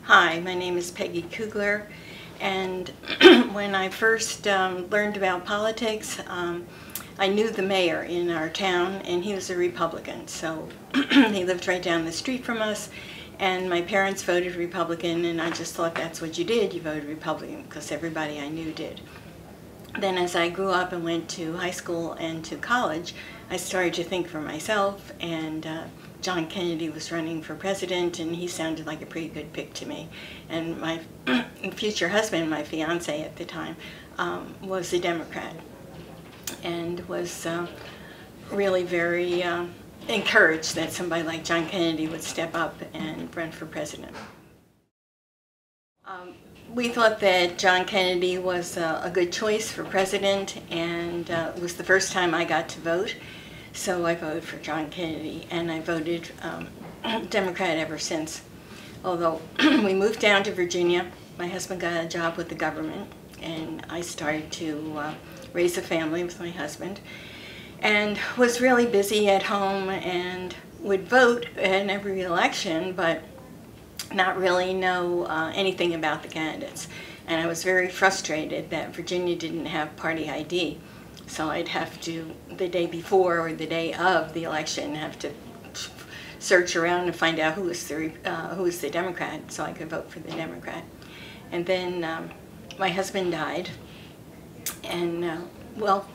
Hi, my name is Peggy Kugler, and when I first learned about politics, I knew the mayor in our town, and he was a Republican, so he lived right down the street from us, and my parents voted Republican, and I just thought that's what you did, you voted Republican, because everybody I knew did. Then as I grew up and went to high school and to college, I started to think for myself, and John Kennedy was running for president, and he sounded like a pretty good pick to me. And my future husband, my fiance at the time, was a Democrat, and was really very encouraged that somebody like John Kennedy would step up and run for president. We thought that John Kennedy was a good choice for president, and it was the first time I got to vote. So I voted for John Kennedy, and I voted Democrat ever since. Although we moved down to Virginia, my husband got a job with the government, and I started to raise a family with my husband, and was really busy at home and would vote in every election, but not really know anything about the candidates. And I was very frustrated that Virginia didn't have party ID. So I'd have to, the day before or the day of the election, have to search around and find out who was the Democrat, so I could vote for the Democrat. And then my husband died, and well,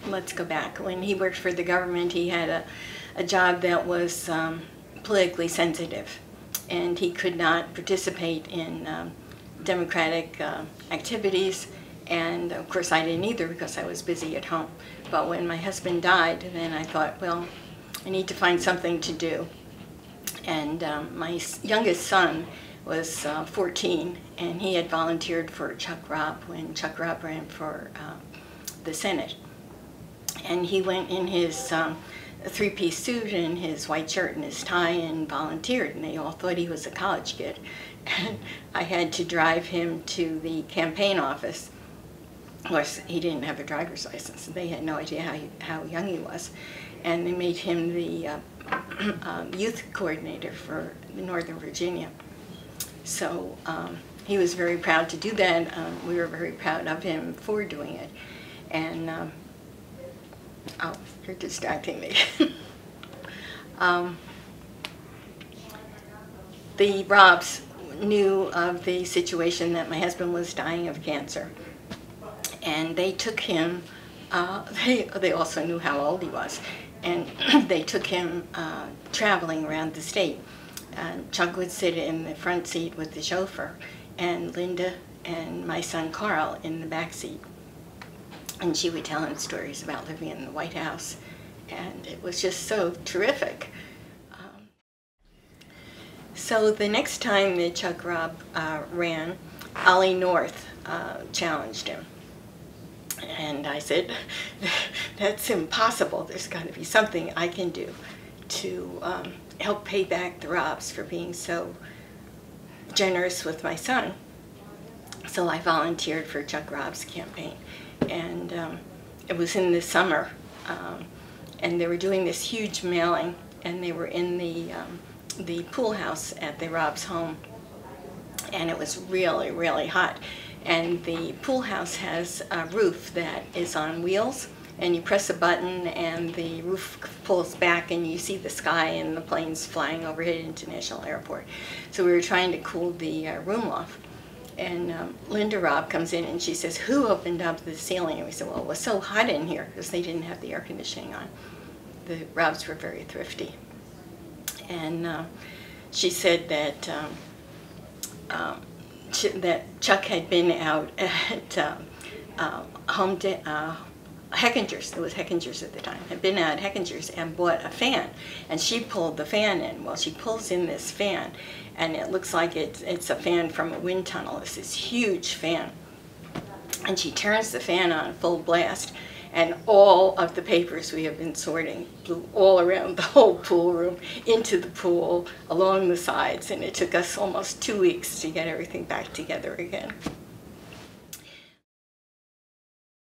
let's go back. When he worked for the government, he had a job that was politically sensitive, and he could not participate in democratic activities. And of course I didn't either because I was busy at home. But when my husband died, then I thought, well, I need to find something to do. And my youngest son was 14, and he had volunteered for Chuck Robb when Chuck Robb ran for the Senate. And he went in his three-piece suit and his white shirt and his tie and volunteered, and they all thought he was a college kid. And I had to drive him to the campaign office. Of course, he didn't have a driver's license, so they had no idea how young he was. And they made him the youth coordinator for Northern Virginia. So he was very proud to do that. We were very proud of him for doing it. And, oh, you're distracting me. The Robbs knew of the situation that my husband was dying of cancer. And they took him, they also knew how old he was, and they took him traveling around the state. Chuck would sit in the front seat with the chauffeur, and Linda and my son Carl in the back seat. And she would tell him stories about living in the White House, and it was just so terrific. So the next time that Chuck Robb ran, Ollie North challenged him. And I said, that's impossible. There's got to be something I can do to help pay back the Robbs for being so generous with my son. So I volunteered for Chuck Robb's campaign. And it was in the summer. And they were doing this huge mailing, and they were in the pool house at the Robbs' home. And it was really, really hot. And the pool house has a roof that is on wheels, and you press a button and the roof pulls back and you see the sky and the planes flying overhead International Airport. So we were trying to cool the room off. And Linda Robb comes in and she says, who opened up the ceiling? And we said, well, it was so hot in here because they didn't have the air conditioning on. The Robbs were very thrifty. And she said that that Chuck had been out at Heckinger's, it was Heckinger's at the time, had been out at Heckinger's and bought a fan, and she pulled the fan in. Well, she pulls in this fan, and it looks like it's a fan from a wind tunnel. It's this huge fan. And she turns the fan on full blast, and all of the papers we have been sorting blew all around the whole pool room, into the pool, along the sides, and it took us almost 2 weeks to get everything back together again.